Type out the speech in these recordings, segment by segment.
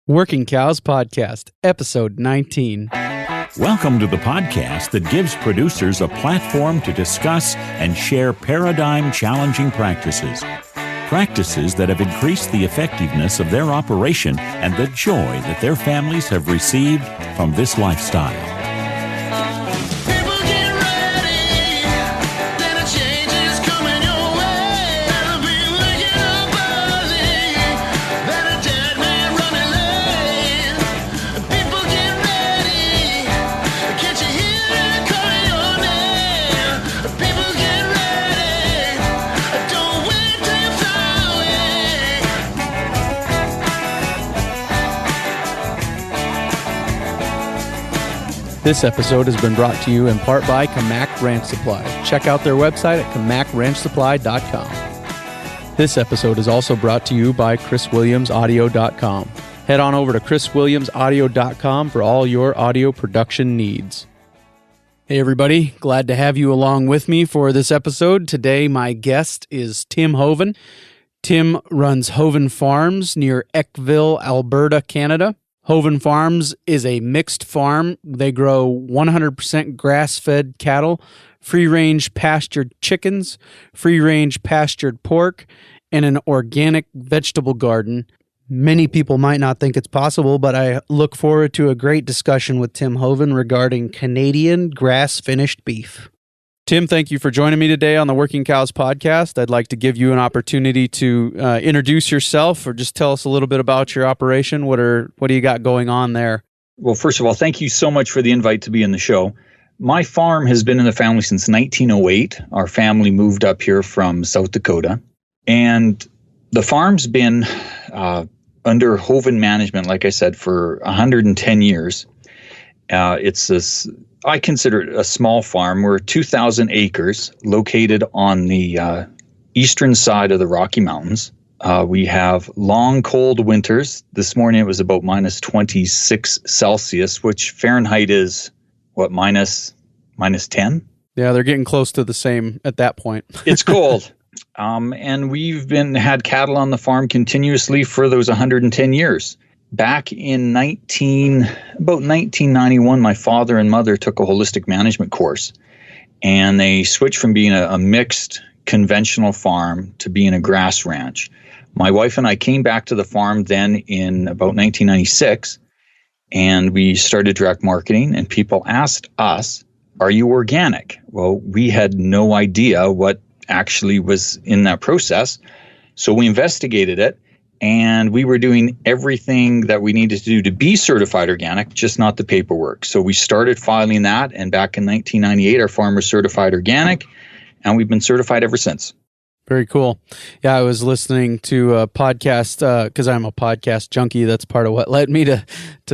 Working Cows Podcast, Episode 19. Welcome to the podcast that gives producers a platform to discuss and share paradigm-challenging practices. Practices that have increased the effectiveness of their operation and the joy that their families have received from this lifestyle. This episode has been brought to you in part by Kamak Ranch Supply. Check out their website at kamakranchsupply.com. This episode is also brought to you by chriswilliamsaudio.com. Head on over to chriswilliamsaudio.com for all your audio production needs. Hey everybody, glad to have you along with me for this episode. Today my guest is Tim Hoven. Tim runs Hoven Farms near Eckville, Alberta, Canada. Hoven Farms is a mixed farm. They grow 100% grass-fed cattle, free-range pastured chickens, free-range pastured pork, and an organic vegetable garden. Many people might not think it's possible, but I look forward to a great discussion with Tim Hoven regarding Canadian grass-finished beef. Tim, thank you for joining me today on the Working Cows Podcast. I'd like to give you an opportunity to introduce yourself or just tell us a little bit about your operation. What do you got going on there? Well, first of all, thank you so much for the invite to be in the show. My farm has been in the family since 1908. Our family moved up here from South Dakota. And the farm's been under Hoven management, like I said, for 110 years. It's this... I consider it a small farm. We're 2,000 acres located on the eastern side of the Rocky Mountains. We have long, cold winters. This morning it was about minus 26 Celsius, which Fahrenheit is, minus 10? Yeah, they're getting close to the same at that point. It's cold. And we've had cattle on the farm continuously for those 110 years. Back in about 1991, my father and mother took a holistic management course, and they switched from being a mixed conventional farm to being a grass ranch. My wife and I came back to the farm then in about 1996, and we started direct marketing, and people asked us, "Are you organic?" Well, we had no idea what actually was in that process, so we investigated it. And we were doing everything that we needed to do to be certified organic, just not the paperwork. So we started filing that, and back in 1998, our farm was certified organic, and we've been certified ever since. Very cool. Yeah, I was listening to a podcast because I'm a podcast junkie. That's part of what led me to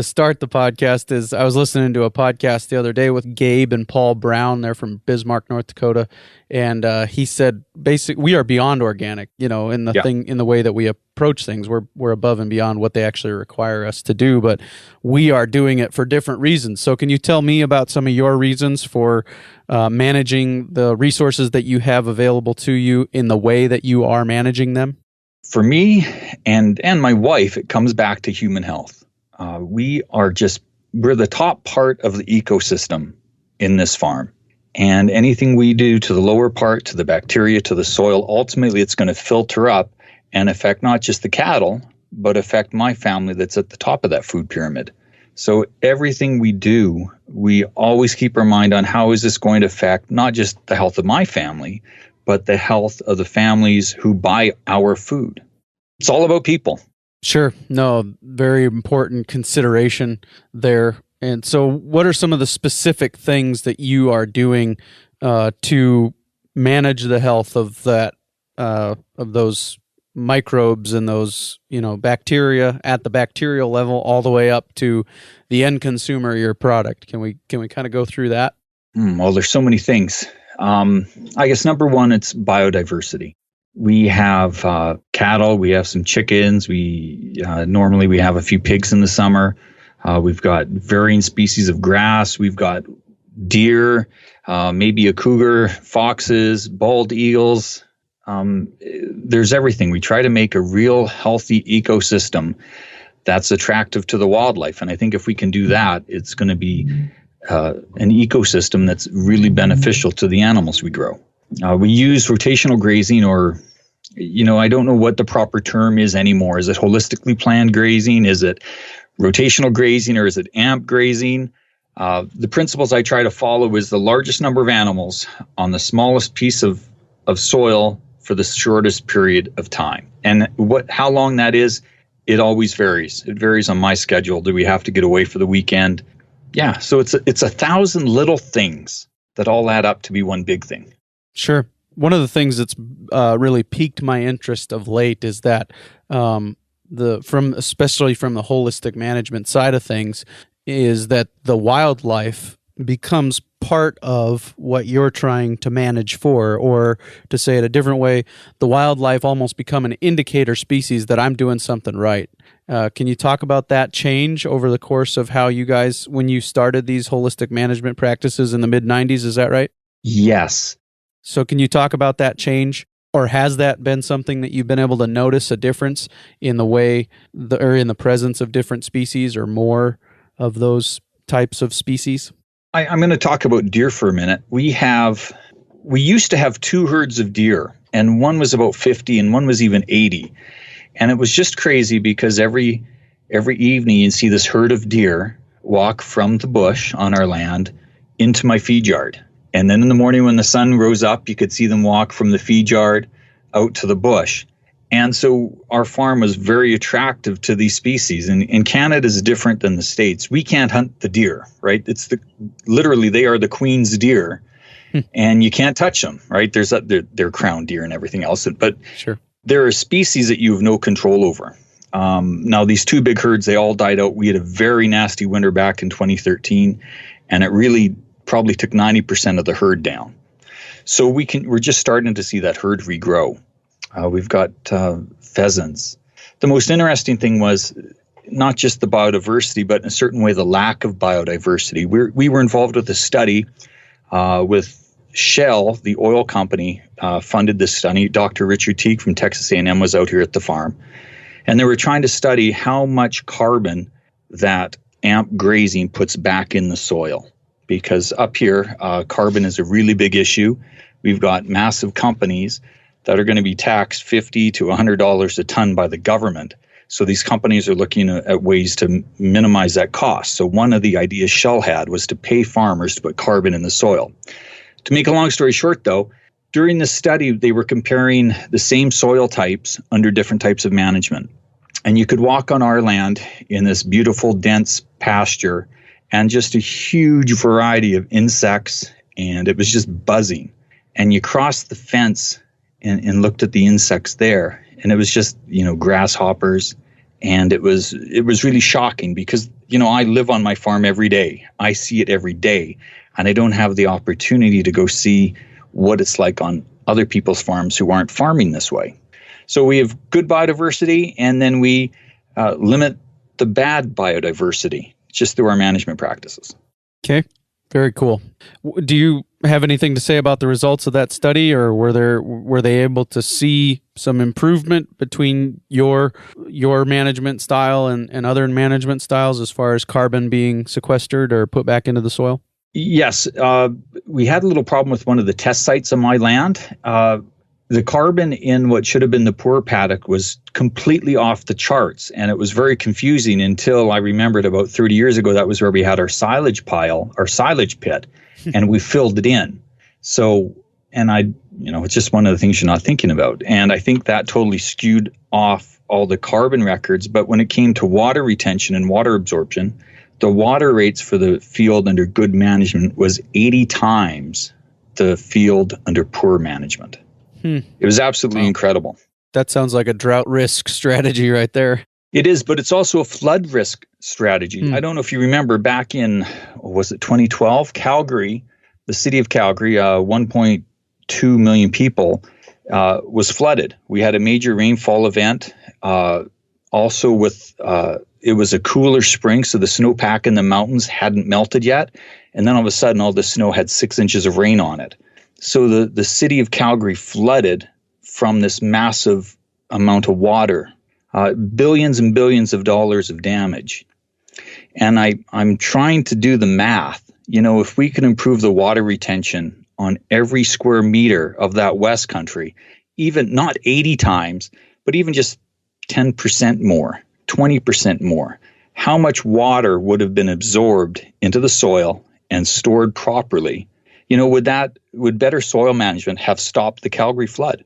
start the podcast. Is I was listening to a podcast the other day with Gabe and Paul Brown. They're from Bismarck, North Dakota, and he said, basically, we are beyond organic. In the way that we approach things, we're above and beyond what they actually require us to do. But we are doing it for different reasons. So, can you tell me about some of your reasons for managing the resources that you have available to you in the way that you are managing them? For me and my wife, it comes back to human health. We're the top part of the ecosystem in this farm. And anything we do to the lower part, to the bacteria, to the soil, ultimately it's going to filter up and affect not just the cattle, but affect my family that's at the top of that food pyramid. So everything we do, we always keep our mind on how is this going to affect not just the health of my family, but the health of the families who buy our food. It's all about people. Sure. No, very important consideration there. And so what are some of the specific things that you are doing to manage the health of that of those microbes and those bacteria at the bacterial level all the way up to the end consumer of your product? Can we kind of go through that? Well, there's so many things. I guess number one, it's biodiversity. We have cattle, we have some chickens. Normally we have a few pigs in the summer. We've got varying species of grass. We've got deer, maybe a cougar, foxes, bald eagles. There's everything. We try to make a real healthy ecosystem that's attractive to the wildlife. And I think if we can do that, it's going to be an ecosystem that's really beneficial to the animals we grow. We use rotational grazing, or, I don't know what the proper term is anymore. Is it holistically planned grazing? Is it rotational grazing, or is it AMP grazing? The principles I try to follow is the largest number of animals on the smallest piece of soil for the shortest period of time. And how long that is, it always varies. It varies on my schedule. Do we have to get away for the weekend? Yeah, so it's 1,000 little things that all add up to be one big thing. Sure. One of the things that's really piqued my interest of late is that especially from the holistic management side of things, is that the wildlife becomes part of what you're trying to manage for, or to say it a different way, the wildlife almost become an indicator species that I'm doing something right. Can you talk about that change over the course of how you guys, when you started these holistic management practices in the mid-90s, is that right? Yes. So can you talk about that change? Or has that been something that you've been able to notice a difference in the way, or in the presence of different species, or more of those types of species? I'm going to talk about deer for a minute. We used to have 2 herds of deer, and one was about 50 and one was even 80. And it was just crazy because every evening you'd see this herd of deer walk from the bush on our land into my feed yard. And then in the morning when the sun rose up, you could see them walk from the feed yard out to the bush. And so our farm was very attractive to these species. And Canada is different than the States. We can't hunt the deer, right? Literally they are the queen's deer, and you can't touch them, right? They're crown deer and everything else. But sure, there are species that you have no control over. Now, these 2 big herds, they all died out. We had a very nasty winter back in 2013, and it really probably took 90% of the herd down. So we're just starting to see that herd regrow. We've got pheasants. The most interesting thing was not just the biodiversity, but in a certain way, the lack of biodiversity. We were involved with a study with Shell, the oil company, funded this study. Dr. Richard Teague from Texas A&M was out here at the farm. And they were trying to study how much carbon that AMP grazing puts back in the soil. Because up here, carbon is a really big issue. We've got massive companies that are going to be taxed $50 to $100 a ton by the government. So these companies are looking at ways to minimize that cost. So one of the ideas Shell had was to pay farmers to put carbon in the soil. To make a long story short, though, during the study, they were comparing the same soil types under different types of management. And you could walk on our land in this beautiful, dense pasture, and just a huge variety of insects, and it was just buzzing. And you crossed the fence and looked at the insects there, and it was just, grasshoppers. And it was really shocking because, I live on my farm every day. I see it every day, and I don't have the opportunity to go see what it's like on other people's farms who aren't farming this way. So we have good biodiversity, and then we limit the bad biodiversity just through our management practices. Okay, very cool. Do you have anything to say about the results of that study, or were they able to see some improvement between your management style and other management styles as far as carbon being sequestered or put back into the soil? Yes, we had a little problem with one of the test sites on my land. The carbon in what should have been the poor paddock was completely off the charts, and it was very confusing until I remembered about 30 years ago that was where we had our silage pile, our silage pit, and we filled it in. So, and it's just one of the things you're not thinking about. And I think that totally skewed off all the carbon records. But when it came to water retention and water absorption, the water rates for the field under good management was 80 times the field under poor management. It was absolutely incredible. That sounds like a drought risk strategy right there. It is, but it's also a flood risk strategy. I don't know if you remember back in, was it 2012? Calgary, the city of Calgary, 1.2 million people, was flooded. We had a major rainfall event. Also with, it was a cooler spring, so the snowpack in the mountains hadn't melted yet. And then all of a sudden, all the snow had 6 inches of rain on it. So the city of Calgary flooded from this massive amount of water billions and billions of dollars of damage. And I'm trying to do the math. If we can improve the water retention on every square meter of that West Country, even not 80 times, but even just 10% more, 20% more, how much water would have been absorbed into the soil and stored properly? Would better soil management have stopped the Calgary flood?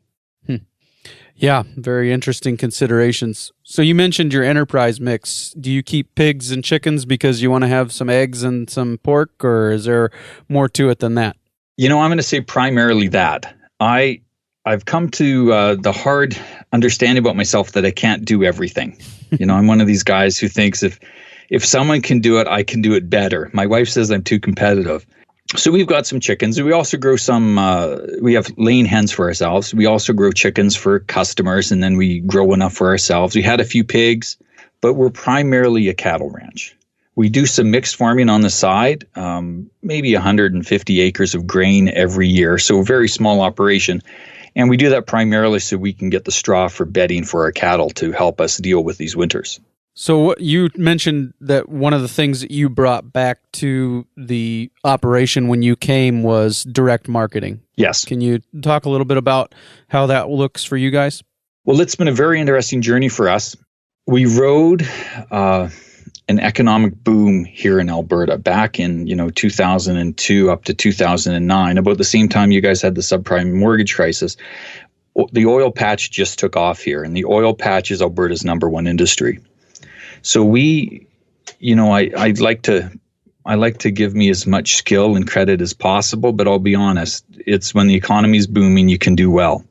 Yeah, very interesting considerations. So you mentioned your enterprise mix. Do you keep pigs and chickens because you want to have some eggs and some pork, or is there more to it than that? I'm going to say primarily that. I've come to the hard understanding about myself that I can't do everything. I'm one of these guys who thinks if someone can do it, I can do it better. My wife says I'm too competitive. So we've got some chickens. We also grow we have laying hens for ourselves. We also grow chickens for customers, and then we grow enough for ourselves. We had a few pigs, but we're primarily a cattle ranch. We do some mixed farming on the side, maybe 150 acres of grain every year, so a very small operation. And we do that primarily so we can get the straw for bedding for our cattle to help us deal with these winters. So what you mentioned that one of the things that you brought back to the operation when you came was direct marketing. Yes. Can you talk a little bit about how that looks for you guys? Well, it's been a very interesting journey for us. We rode an economic boom here in Alberta back in 2002 up to 2009, about the same time you guys had the subprime mortgage crisis. The oil patch just took off here, and the oil patch is Alberta's number one industry. So I like to give me as much skill and credit as possible, but I'll be honest, it's when the economy is booming, you can do well.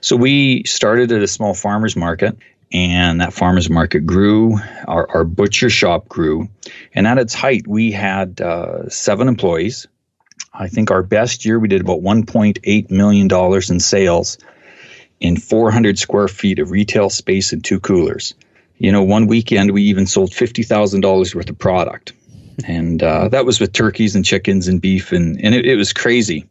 So we started at a small farmer's market, and that farmer's market grew. Our butcher shop grew, and at its height, we had 7 employees. I think our best year, we did about $1.8 million in sales in 400 square feet of retail space and 2 coolers. One weekend we even sold $50,000 worth of product. And that was with turkeys and chickens and beef, and it was crazy.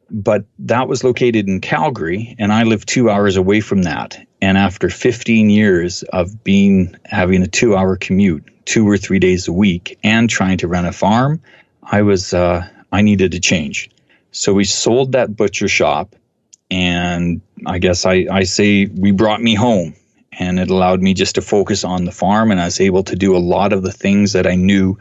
But that was located in Calgary, and I live 2 hours away from that. And after 15 years of having a 2-hour commute, 2 or 3 days a week, and trying to run a farm, I needed to change. So we sold that butcher shop, and I guess I say we brought me home. And it allowed me just to focus on the farm, and I was able to do a lot of the things that I knew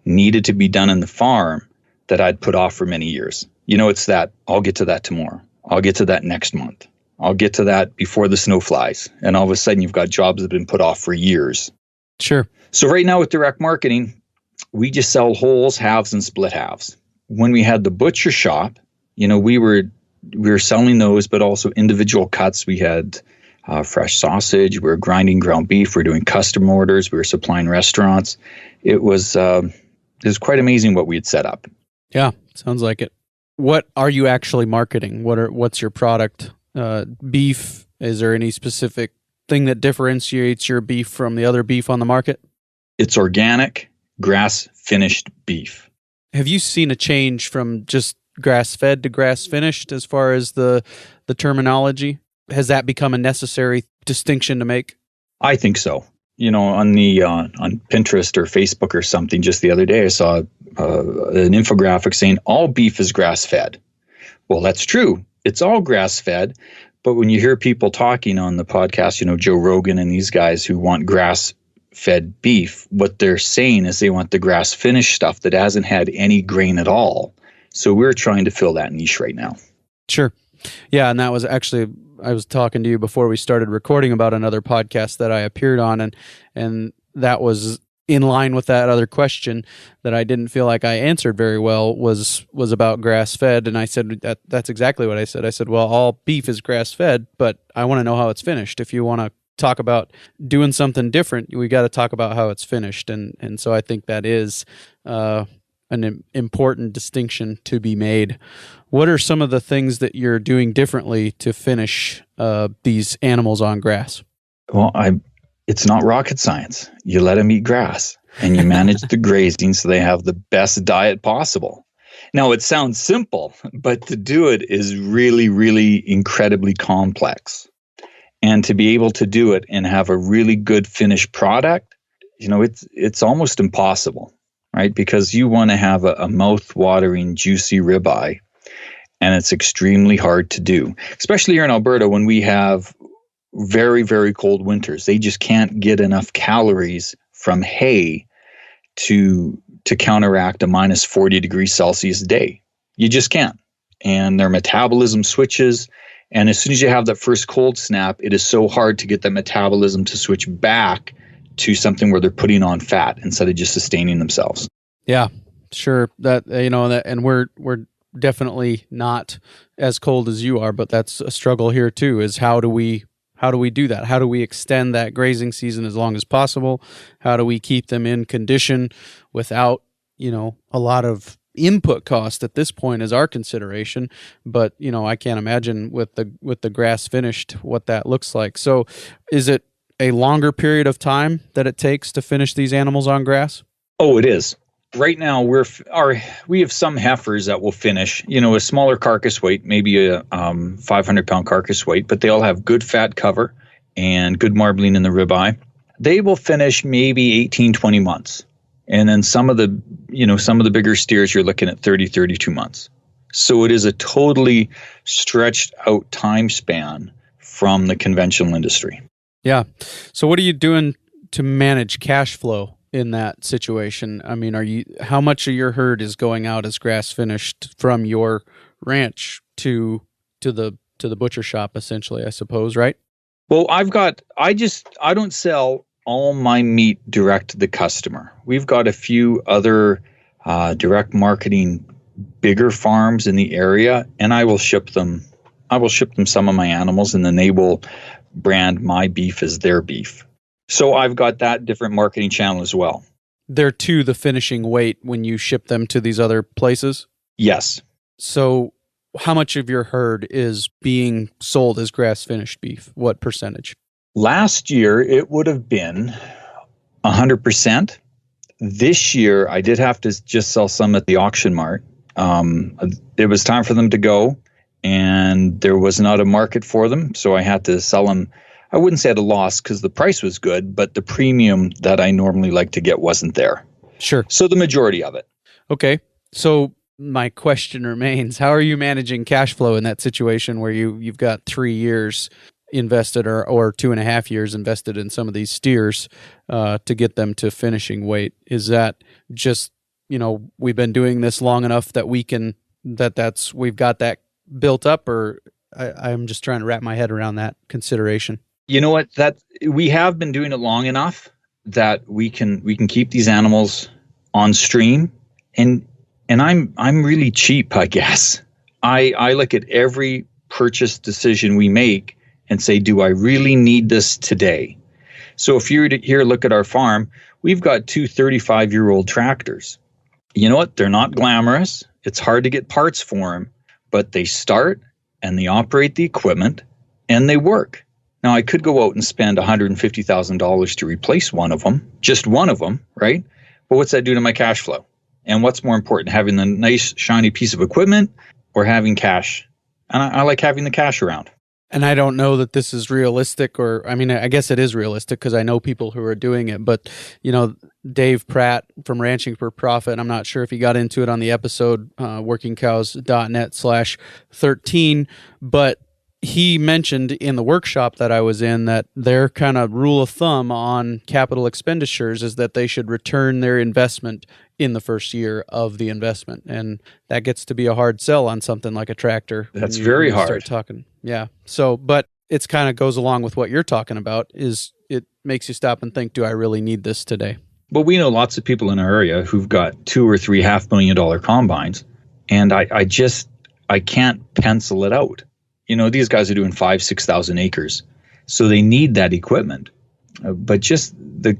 needed to be done in the farm that I'd put off for many years. It's that I'll get to that tomorrow. I'll get to that next month. I'll get to that before the snow flies. And all of a sudden, you've got jobs that have been put off for years. Sure. So right now with direct marketing, we just sell wholes, halves, and split halves. When we had the butcher shop, we were selling those, but also individual cuts. We had fresh sausage. We were grinding ground beef. We were doing custom orders. We were supplying restaurants. It was quite amazing what we had set up. Yeah, sounds like it. What are you actually marketing? What's your product? Beef? Is there any specific thing that differentiates your beef from the other beef on the market? It's organic, grass-finished beef. Have you seen a change from just grass-fed to grass-finished as far as the terminology? Has that become a necessary distinction to make? I think so. On Pinterest or Facebook or something just the other day, I saw an infographic saying all beef is grass-fed. Well, that's true. It's all grass-fed. But when you hear people talking on the podcast, Joe Rogan and these guys who want grass-fed beef, what they're saying is they want the grass-finished stuff that hasn't had any grain at all. So we're trying to fill that niche right now. Sure. Yeah, and that was actually, I was talking to you before we started recording about another podcast that I appeared on, and that was in line with that other question that I didn't feel like I answered very well was about grass-fed, and I said that's exactly what I said. I said, well, all beef is grass-fed, but I want to know how it's finished. If you want to talk about doing something different, we got to talk about how it's finished, and so I think that is an important distinction to be made. What are some of the things that you're doing differently to finish these animals on grass? Well, it's not rocket science. You let them eat grass and you manage the grazing so they have the best diet possible. Now, it sounds simple, but to do it is really, really incredibly complex. And to be able to do it and have a really good finished product, it's almost impossible, right? Because you want to have a mouth-watering, juicy ribeye, and it's extremely hard to do, especially here in Alberta when we have very, very cold winters. They just can't get enough calories from hay to counteract a minus 40 degrees Celsius day. You just can't. And their metabolism switches. And as soon as you have that first cold snap, it is so hard to get the metabolism to switch back to something where they're putting on fat instead of just sustaining themselves. Yeah, sure. And we're definitely not as cold as you are, but that's a struggle here too, is how do we do that? How do we extend that grazing season as long as possible? How do we keep them in condition without, a lot of input cost at this point is our consideration, but I can't imagine with the grass finished what that looks like. So is it a longer period of time that it takes to finish these animals on grass? Oh, it is. Right now we have some heifers that will finish, a smaller carcass weight, maybe a 500-pound carcass weight, but they all have good fat cover and good marbling in the ribeye. They will finish maybe 18, 20 months. And then some of the bigger steers, you're looking at 30, 32 months. So it is a totally stretched out time span from the conventional industry. Yeah. So what are you doing to manage cash flow in that situation? I mean, how much of your herd is going out as grass finished from your ranch to the butcher shop, essentially, I suppose, right? Well, I don't sell all my meat direct to the customer. We've got a few other direct marketing bigger farms in the area, and I will ship them some of my animals, and then they will brand my beef as their beef. So I've got that different marketing channel as well. They're to the finishing weight when you ship them to these other places? Yes. So how much of your herd is being sold as grass-finished beef? What percentage? Last year, it would have been 100%. This year, I did have to just sell some at the auction mart. It was time for them to go, and there was not a market for them, so I had to sell them. I wouldn't say at a loss because the price was good, but the premium that I normally like to get wasn't there. Sure. So the majority of it. Okay. So my question remains, how are you managing cash flow in that situation where you've got 3 years invested or 2.5 years invested in some of these steers to get them to finishing weight? Is that just, we've been doing this long enough that we've got that built up, or I'm just trying to wrap my head around that consideration. You know what? That we have been doing it long enough that we can keep these animals on stream, and I'm really cheap, I guess. I look at every purchase decision we make and say, do I really need this today? So if you're here, look at our farm, we've got 2 35-year-old tractors. You know what? They're not glamorous. It's hard to get parts for them, but they start and they operate the equipment and they work. Now, I could go out and spend $150,000 to replace one of them, just one of them, right? But what's that do to my cash flow? And what's more important, having the nice, shiny piece of equipment or having cash? And I like having the cash around. And I don't know that this is realistic, I guess it is realistic because I know people who are doing it. But, Dave Pratt from Ranching for Profit, I'm not sure if he got into it on the episode, workingcows.net/13, but he mentioned in the workshop that I was in that their kind of rule of thumb on capital expenditures is that they should return their investment in the first year of the investment. And that gets to be a hard sell on something like a tractor. That's very hard. Start talking. Yeah. So, but it's kind of goes along with what you're talking about, is it makes you stop and think, do I really need this today? But we know lots of people in our area who've got $2 or $3 $500,000 combines, and I can't pencil it out. These guys are doing 5,000-6,000 acres, so they need that equipment. But just the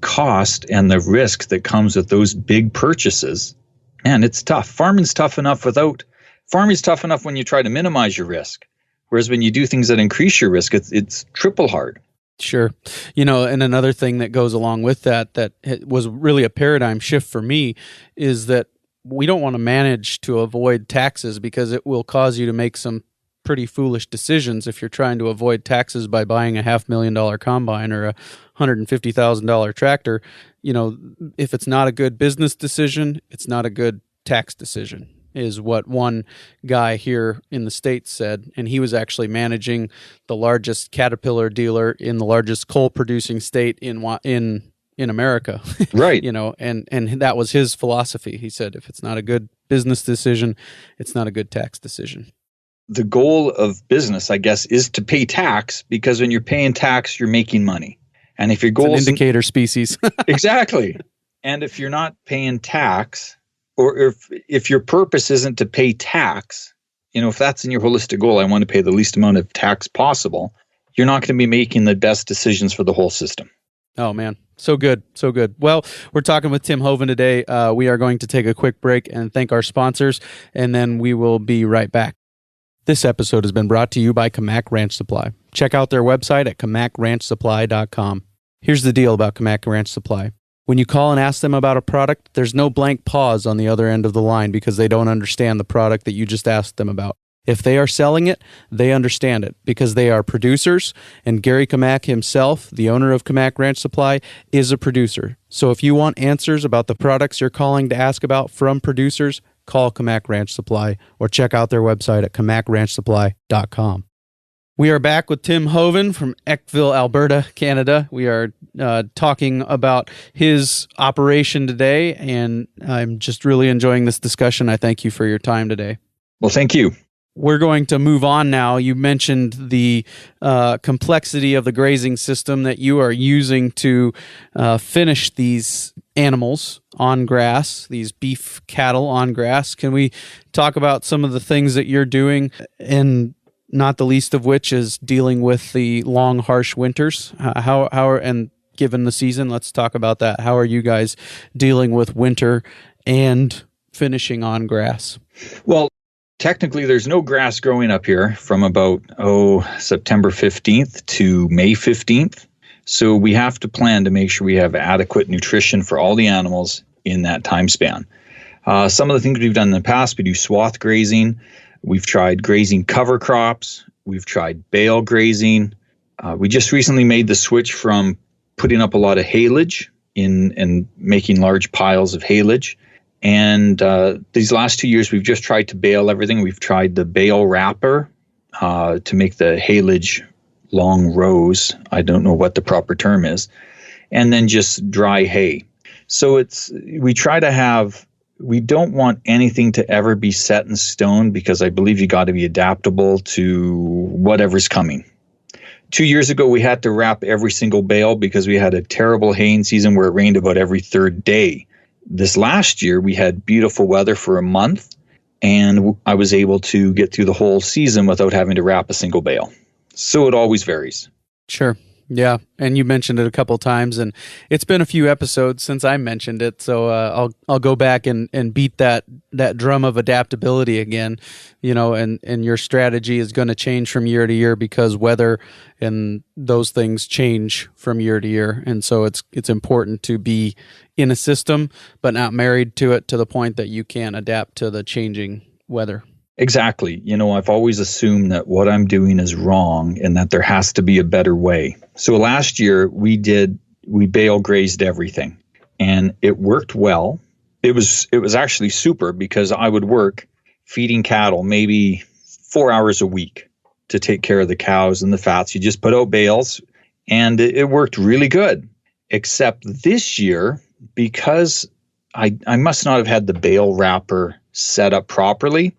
cost and the risk that comes with those big purchases, man, it's tough. Farming's tough enough when you try to minimize your risk. Whereas when you do things that increase your risk, it's triple hard. Sure. And another thing that goes along with that was really a paradigm shift for me is that we don't want to manage to avoid taxes because it will cause you to make some pretty foolish decisions if you're trying to avoid taxes by buying a $500,000 combine or a $150,000 tractor. If it's not a good business decision, it's not a good tax decision, is what one guy here in the States said. And he was actually managing the largest Caterpillar dealer in the largest coal producing state in America. Right. And that was his philosophy. He said, if it's not a good business decision, it's not a good tax decision. The goal of business, I guess, is to pay tax, because when you're paying tax, you're making money. And if your goal is an indicator species. Exactly. And if you're not paying tax, or if your purpose isn't to pay tax, if that's in your holistic goal, I want to pay the least amount of tax possible, you're not going to be making the best decisions for the whole system. Oh, man. So good. So good. Well, we're talking with Tim Hoven today. We are going to take a quick break and thank our sponsors, and then we will be right back. This episode has been brought to you by Kamak Ranch Supply. Check out their website at kamakranchsupply.com. Here's the deal about Kamak Ranch Supply. When you call and ask them about a product, there's no blank pause on the other end of the line because they don't understand the product that you just asked them about. If they are selling it, they understand it because they are producers, and Gary Kamak himself, the owner of Kamak Ranch Supply, is a producer. So if you want answers about the products you're calling to ask about from producers, call Kamak Ranch Supply or check out their website at kamakranchsupply.com. We are back with Tim Hoven from Eckville, Alberta, Canada. We are talking about his operation today, and I'm just really enjoying this discussion. I thank you for your time today. Well, thank you. We're going to move on now. You mentioned the complexity of the grazing system that you are using to finish these animals on grass, these beef cattle on grass. Can we talk about some of the things that you're doing, and not the least of which is dealing with the long, harsh winters? And given the season, let's talk about that. How are you guys dealing with winter and finishing on grass? Well, technically, there's no grass growing up here from about, September 15th to May 15th. So we have to plan to make sure we have adequate nutrition for all the animals in that time span. Some of the things we've done in the past, we do swath grazing. We've tried grazing cover crops. We've tried bale grazing. We just recently made the switch from putting up a lot of haylage and making large piles of haylage. And these last 2 years, we've just tried to bale everything. We've tried the bale wrapper to make the haylage long rows. I don't know what the proper term is. And then just dry hay. So we don't want anything to ever be set in stone, because I believe you got to be adaptable to whatever's coming. 2 years ago, we had to wrap every single bale because we had a terrible haying season where it rained about every third day. This last year, we had beautiful weather for a month, and I was able to get through the whole season without having to wrap a single bale. So it always varies. Sure. Yeah. And you mentioned it a couple times, and it's been a few episodes since I mentioned it. So I'll go back and beat that drum of adaptability again, and your strategy is going to change from year to year because weather and those things change from year to year. And so it's important to be in a system, but not married to it to the point that you can't adapt to the changing weather. Exactly. I've always assumed that what I'm doing is wrong and that there has to be a better way. So last year we bale grazed everything, and it worked well. It was actually super, because I would work feeding cattle maybe 4 hours a week to take care of the cows and the fats. You just put out bales, and it worked really good. Except this year, because I must not have had the bale wrapper set up properly,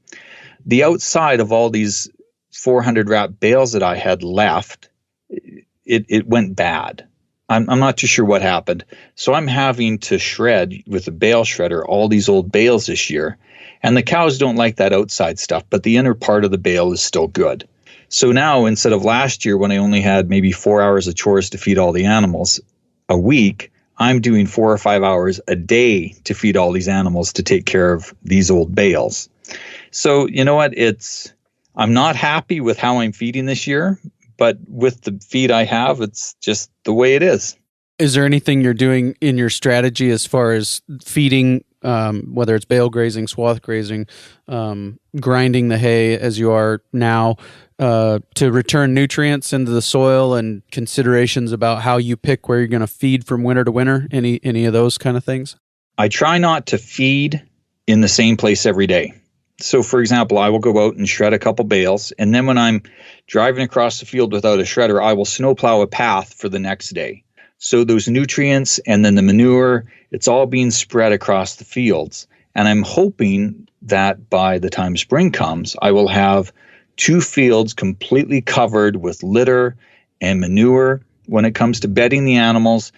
the outside of all these 400 wrap bales that I had left, it went bad. I'm not too sure what happened. So I'm having to shred with a bale shredder all these old bales this year. And the cows don't like that outside stuff, but the inner part of the bale is still good. So now, instead of last year when I only had maybe 4 hours of chores to feed all the animals a week, I'm doing 4 or 5 hours a day to feed all these animals to take care of these old bales. So you know what? I'm not happy with how I'm feeding this year, but with the feed I have, it's just the way it is. Is there anything you're doing in your strategy as far as feeding whether it's bale grazing, swath grazing, grinding the hay as you are now, to return nutrients into the soil, and considerations about how you pick where you're going to feed from winter to winter? Any of those kind of things? I try not to feed in the same place every day. So, for example, I will go out and shred a couple bales, and then when I'm driving across the field without a shredder, I will snowplow a path for the next day. So those nutrients and then the manure, it's all being spread across the fields. And I'm hoping that by the time spring comes, I will have 2 fields completely covered with litter and manure. When it comes to bedding the animals,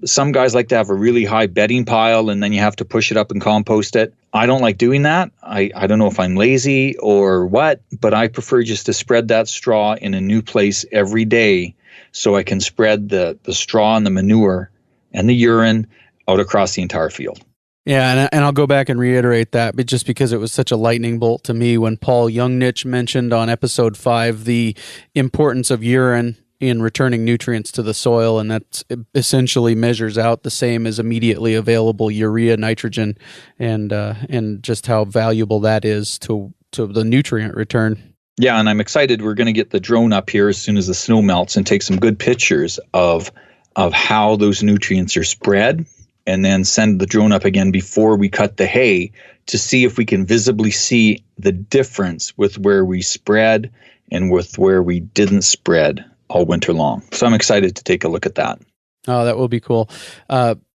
some guys like to have a really high bedding pile and then you have to push it up and compost it. I don't like doing that. I don't know if I'm lazy or what, but I prefer just to spread that straw in a new place every day so I can spread the straw and the manure and the urine out across the entire field. Yeah, and I'll go back and reiterate that, but just because it was such a lightning bolt to me when Paul Youngnich mentioned on episode 5 the importance of urine in returning nutrients to the soil, and that essentially measures out the same as immediately available urea, nitrogen, and just how valuable that is to the nutrient return. Yeah, and I'm excited. We're going to get the drone up here as soon as the snow melts and take some good pictures of how those nutrients are spread, and then send the drone up again before we cut the hay to see if we can visibly see the difference with where we spread and with where we didn't spread all winter long. So I'm excited to take a look at that. Oh, that will be cool.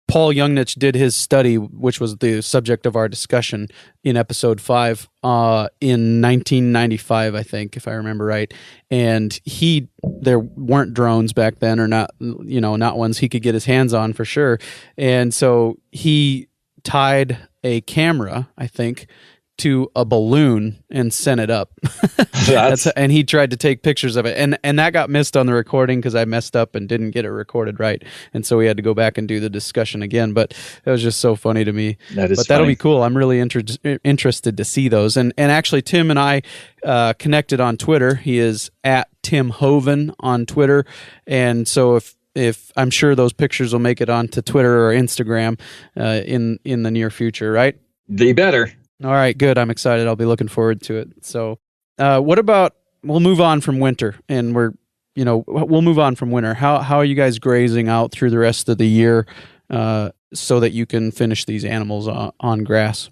Paul Youngnich did his study, which was the subject of our discussion in episode 5, in 1995, I think, if I remember right. And there weren't drones back then, or not ones he could get his hands on for sure. And so he tied a camera, I think, to a balloon and sent it up. And he tried to take pictures of it. And that got missed on the recording because I messed up and didn't get it recorded right. And so we had to go back and do the discussion again. But that was just so funny to me. That'll be cool. I'm really interested to see those. And actually, Tim and I connected on Twitter. He is at Tim Hoven on Twitter. And so if I'm sure those pictures will make it onto Twitter or Instagram in the near future, right? They better. All right, good. I'm excited. I'll be looking forward to it. So, what about, we'll move on from winter, and we'll move on from winter. How are you guys grazing out through the rest of the year so that you can finish these animals on grass?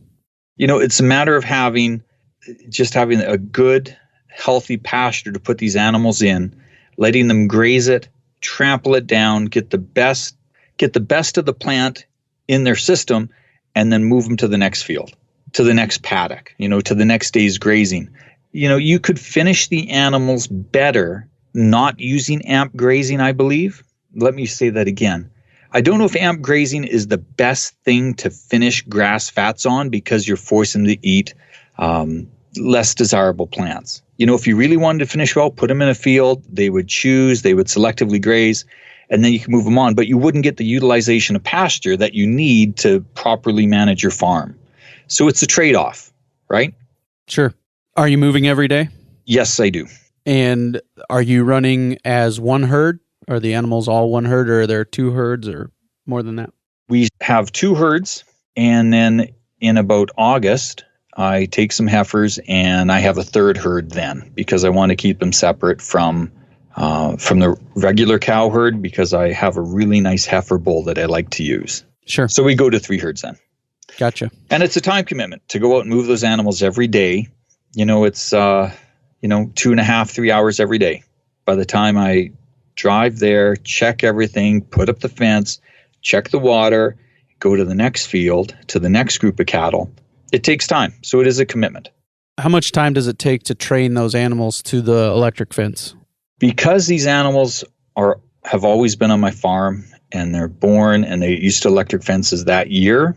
It's a matter of having a good, healthy pasture to put these animals in, letting them graze it, trample it down, get the best of the plant in their system, and then move them to the next field, to the next paddock, to the next day's grazing. You could finish the animals better not using amp grazing, I believe. Let me say that again. I don't know if amp grazing is the best thing to finish grass fats on because you're forcing them to eat less desirable plants. If you really wanted to finish well, put them in a field, they would choose, they would selectively graze, and then you can move them on. But you wouldn't get the utilization of pasture that you need to properly manage your farm. So it's a trade-off, right? Sure. Are you moving every day? Yes, I do. And are you running as one herd? Are the animals all one herd, or are there 2 herds or more than that? We have 2 herds, and then in about August, I take some heifers and I have a 3rd herd then because I want to keep them separate from the regular cow herd because I have a really nice heifer bull that I like to use. Sure. So we go to 3 herds then. Gotcha. And it's a time commitment to go out and move those animals every day. It's 2.5, 3 hours every day. By the time I drive there, check everything, put up the fence, check the water, go to the next field, to the next group of cattle, it takes time. So it is a commitment. How much time does it take to train those animals to the electric fence? Because these animals have always been on my farm and they're born and they used to electric fences that year,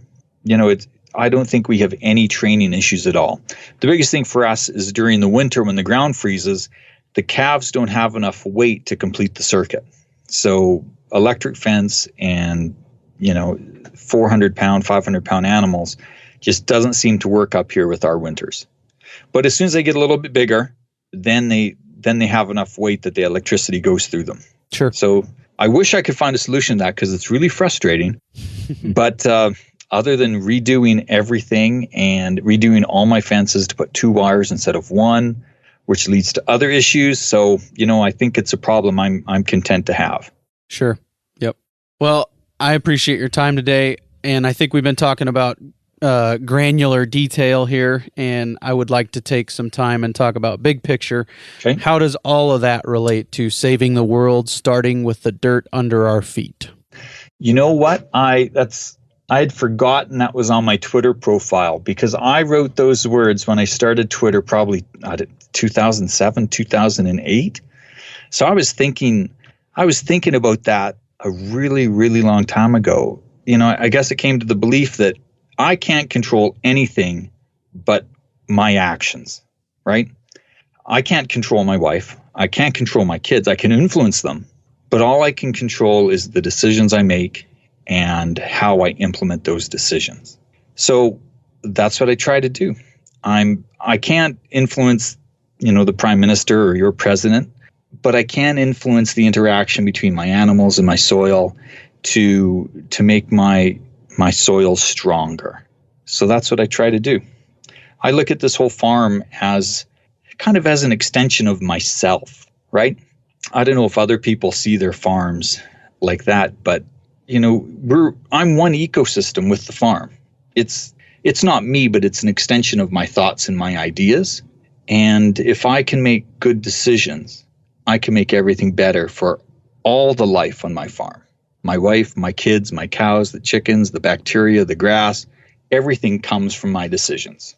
I don't think we have any training issues at all. The biggest thing for us is during the winter when the ground freezes, the calves don't have enough weight to complete the circuit. So electric fence and, 400-pound, 500-pound animals just doesn't seem to work up here with our winters. But as soon as they get a little bit bigger, then they have enough weight that the electricity goes through them. Sure. So I wish I could find a solution to that because it's really frustrating. But other than redoing everything and redoing all my fences to put 2 wires instead of 1, which leads to other issues. So, I think it's a problem I'm content to have. Sure. Yep. Well, I appreciate your time today, and I think we've been talking about granular detail here, and I would like to take some time and talk about big picture. Okay. How does all of that relate to saving the world, starting with the dirt under our feet? You know what? I had forgotten that was on my Twitter profile, because I wrote those words when I started Twitter, probably 2007, 2008. So I was thinking about that a really, really long time ago. I guess it came to the belief that I can't control anything but my actions, right? I can't control my wife. I can't control my kids. I can influence them, but all I can control is the decisions I make and how I implement those decisions. So that's what I try to do. I can't influence, the prime minister or your president, but I can influence the interaction between my animals and my soil to make my soil stronger. So that's what I try to do. I look at this whole farm as kind of as an extension of myself, right? I don't know if other people see their farms like that, but I'm one ecosystem with the farm. It's not me, but it's an extension of my thoughts and my ideas. And if I can make good decisions, I can make everything better for all the life on my farm. My wife, my kids, my cows, the chickens, the bacteria, the grass, everything comes from my decisions.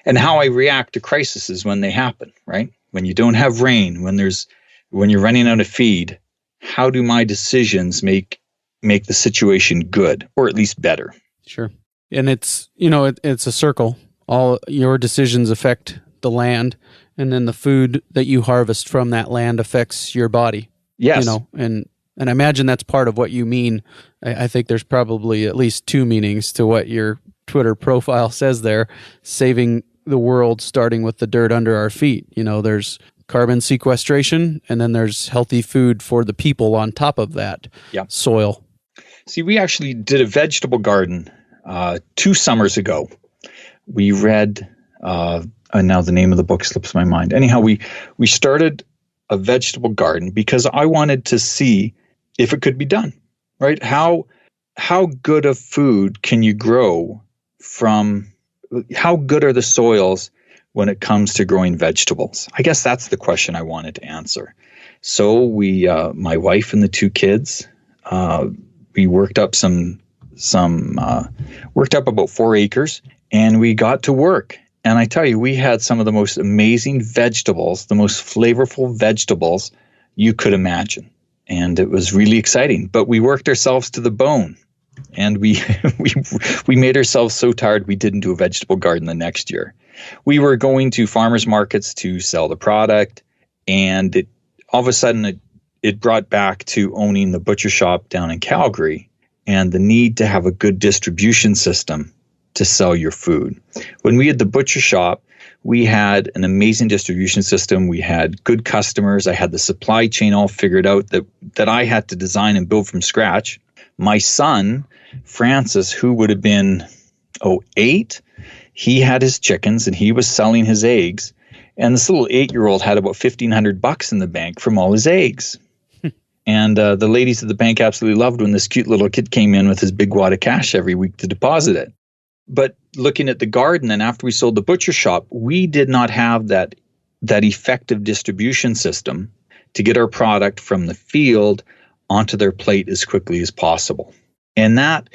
And how I react to crises when they happen, right? When you don't have rain, when you're running out of feed, how do my decisions make the situation good, or at least better? Sure. And it's a circle. All your decisions affect the land, and then the food that you harvest from that land affects your body. Yes. And I imagine that's part of what you mean. I think there's probably at least 2 meanings to what your Twitter profile says there: saving the world, starting with the dirt under our feet. There's carbon sequestration, and then there's healthy food for the people on top of that soil. See, we actually did a vegetable garden 2 summers ago. We read, and now the name of the book slips my mind. Anyhow, we started a vegetable garden because I wanted to see if it could be done, right? How good of food can you grow from? How good are the soils when it comes to growing vegetables? I guess that's the question I wanted to answer. So we, my wife and the 2 kids, we worked up worked up about 4 acres, and we got to work. And I tell you, we had some of the most amazing vegetables, the most flavorful vegetables you could imagine. And it was really exciting. But we worked ourselves to the bone. And we made ourselves so tired we didn't do a vegetable garden the next year. We were going to farmers markets to sell the product, and all of a sudden it brought back to owning the butcher shop down in Calgary and the need to have a good distribution system to sell your food. When we had the butcher shop, we had an amazing distribution system. We had good customers. I had the supply chain all figured out that I had to design and build from scratch. My son, Francis, who would have been 8, he had his chickens and he was selling his eggs. And this little 8-year-old had about $1,500 in the bank from all his eggs. And the ladies at the bank absolutely loved when this cute little kid came in with his big wad of cash every week to deposit it. But looking at the garden, and after we sold the butcher shop, we did not have that effective distribution system to get our product from the field onto their plate as quickly as possible. And that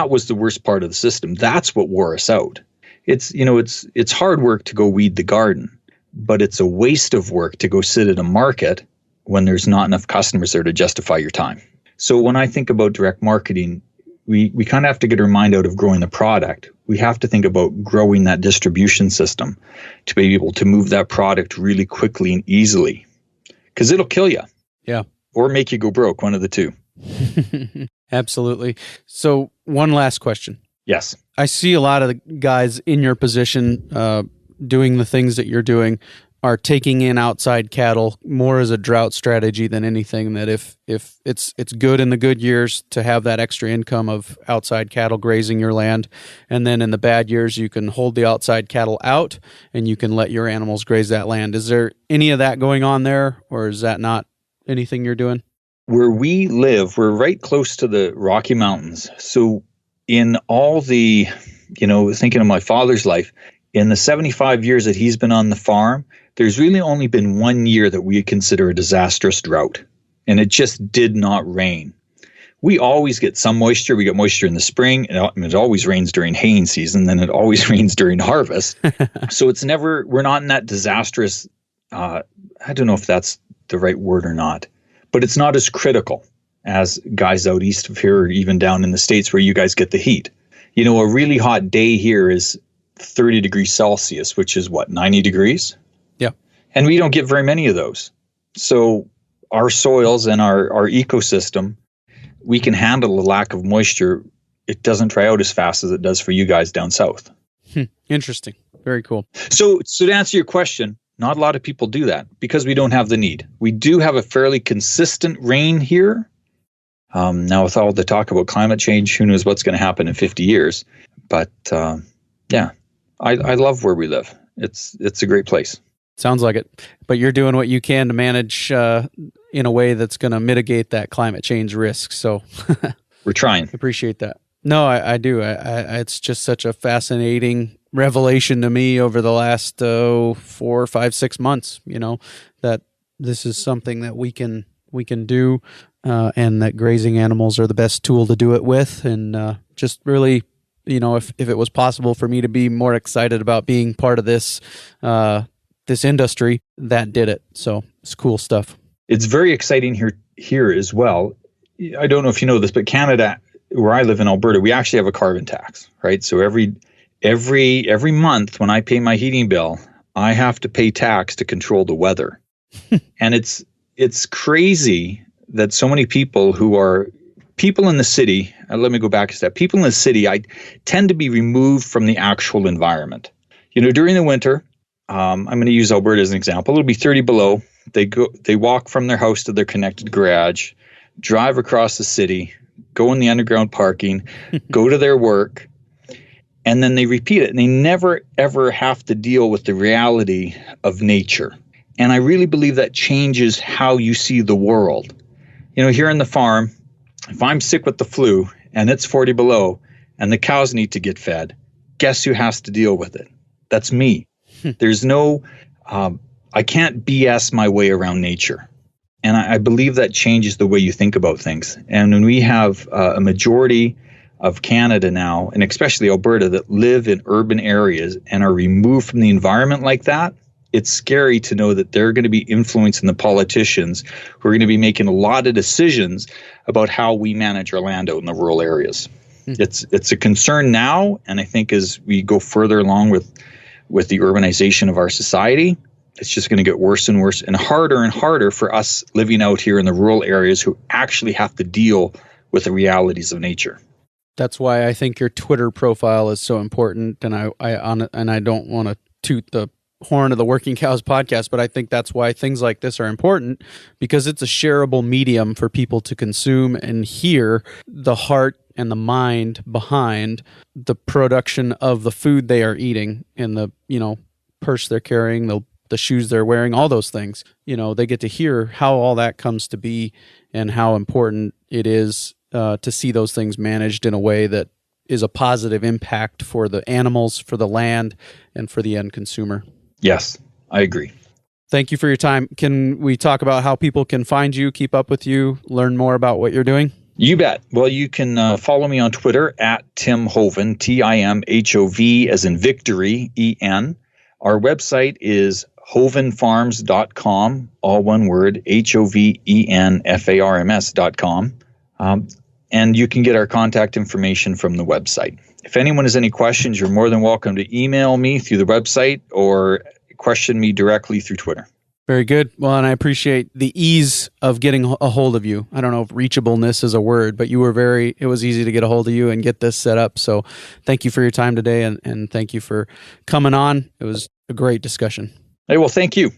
was the worst part of the system. That's what wore us out. It's hard work to go weed the garden, but it's a waste of work to go sit at a market when there's not enough customers there to justify your time. So when I think about direct marketing, we kind of have to get our mind out of growing the product. We have to think about growing that distribution system to be able to move that product really quickly and easily, because it'll kill you. Yeah. Or make you go broke, one of the two. Absolutely. So one last question. Yes. I see a lot of the guys in your position doing the things that you're doing, are taking in outside cattle more as a drought strategy than anything. That if it's good in the good years to have that extra income of outside cattle grazing your land, and then in the bad years you can hold the outside cattle out and you can let your animals graze that land. Is there any of that going on there, or is that not anything you're doing? Where we live, we're right close to the Rocky Mountains. So in all the, thinking of my father's life, in the 75 years that he's been on the farm, there's really only been 1 year that we consider a disastrous drought, and it just did not rain. We always get some moisture. We get moisture in the spring, and it always rains during haying season, then it always rains during harvest. So we're not in that disastrous, I don't know if that's the right word or not, but it's not as critical as guys out east of here or even down in the States where you guys get the heat. A really hot day here is 30 degrees Celsius, which is 90 degrees? Yeah. And we don't get very many of those. So our soils and our ecosystem, we can handle the lack of moisture. It doesn't dry out as fast as it does for you guys down south. Interesting. Very cool. So to answer your question, not a lot of people do that because we don't have the need. We do have a fairly consistent rain here. Now with all the talk about climate change, who knows what's going to happen in 50 years. But yeah, I love where we live. It's a great place. Sounds like it. But you're doing what you can to manage in a way that's going to mitigate that climate change risk. So we're trying. Appreciate that. No, I do. It's just such a fascinating revelation to me over the last 4, 5, 6 months, that this is something that we can do, and that grazing animals are the best tool to do it with. And just really, if it was possible for me to be more excited about being part of this industry, that did it. So it's cool stuff. It's very exciting here as well. I don't know if you know this, but Canada, where I live in Alberta, we actually have a carbon tax, right? So every month when I pay my heating bill, I have to pay tax to control the weather. And it's crazy that so many people in the city, let me go back a step. People in the city, I tend to be removed from the actual environment. During the winter, I'm going to use Alberta as an example. It'll be 30 below. They walk from their house to their connected garage, drive across the city, go in the underground parking, go to their work, and then they repeat it. And they never, ever have to deal with the reality of nature. And I really believe that changes how you see the world. Here in the farm, if I'm sick with the flu and it's 40 below and the cows need to get fed, guess who has to deal with it? That's me. There's no, I can't BS my way around nature. And I believe that changes the way you think about things. And when we have a majority of Canada now, and especially Alberta, that live in urban areas and are removed from the environment like that, it's scary to know that they're going to be influencing the politicians who are going to be making a lot of decisions about how we manage our land out in the rural areas. It's a concern now, and I think as we go further along with the urbanization of our society, it's just going to get worse and worse and harder for us living out here in the rural areas who actually have to deal with the realities of nature. That's why I think your Twitter profile is so important, and I don't want to toot the horn of the Working Cows podcast, but I think that's why things like this are important, because it's a shareable medium for people to consume and hear the heart and the mind behind the production of the food they are eating and the purse they're carrying, the shoes they're wearing, all those things. They get to hear how all that comes to be and how important it is to see those things managed in a way that is a positive impact for the animals, for the land, and for the end consumer. Yes, I agree. Thank you for your time. Can we talk about how people can find you, keep up with you, learn more about what you're doing? You bet. Well, you can follow me on Twitter at Tim Hoven, TIMHOV as in victory, EN. Our website is hovenfarms.com, all one word, HOVENFARMS.com. And you can get our contact information from the website. If anyone has any questions, you're more than welcome to email me through the website or question me directly through Twitter. Very good. Well, and I appreciate the ease of getting a hold of you. I don't know if reachableness is a word, but it was easy to get a hold of you and get this set up. So thank you for your time today, and thank you for coming on. It was a great discussion. Hey, well, thank you.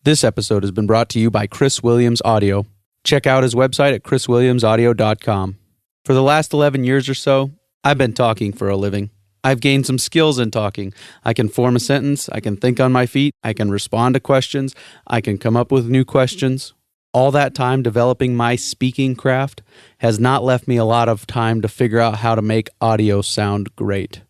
This episode has been brought to you by Chris Williams Audio. Check out his website at chriswilliamsaudio.com. For the last 11 years or so, I've been talking for a living. I've gained some skills in talking. I can form a sentence, I can think on my feet, I can respond to questions, I can come up with new questions. All that time developing my speaking craft has not left me a lot of time to figure out how to make audio sound great.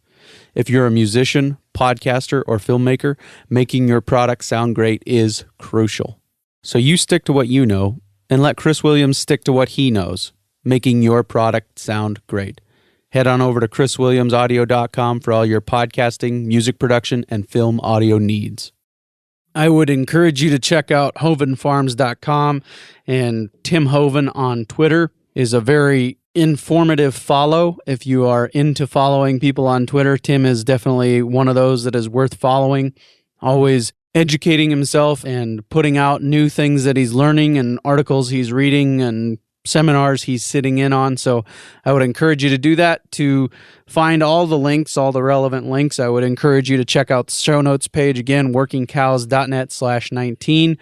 If you're a musician, podcaster, or filmmaker, making your product sound great is crucial. So you stick to what you know, and let Chris Williams stick to what he knows, making your product sound great. Head on over to chriswilliamsaudio.com for all your podcasting, music production, and film audio needs. I would encourage you to check out hovenfarms.com, and Tim Hoven on Twitter is a very informative follow. If you are into following people on Twitter, Tim is definitely one of those that is worth following, always educating himself and putting out new things that he's learning and articles he's reading and seminars he's sitting in on. So I would encourage you to do that. To find all the links, all the relevant links, I would encourage you to check out the show notes page again, workingcows.net/19,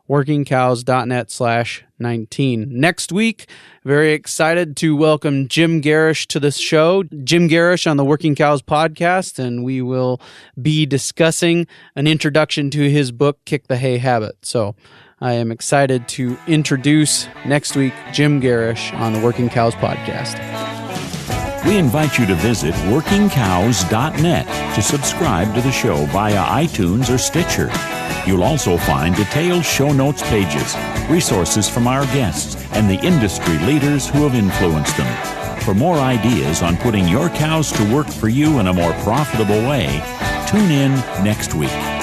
workingcows.net/19. Next week, very excited to welcome Jim Garish to the show. Jim Garish on the Working Cows podcast, and we will be discussing an introduction to his book, Kick the Hay Habit. So I am excited to introduce next week Jim Garish on the Working Cows podcast. We invite you to visit workingcows.net to subscribe to the show via iTunes or Stitcher. You'll also find detailed show notes pages, resources from our guests, and the industry leaders who have influenced them. For more ideas on putting your cows to work for you in a more profitable way, tune in next week.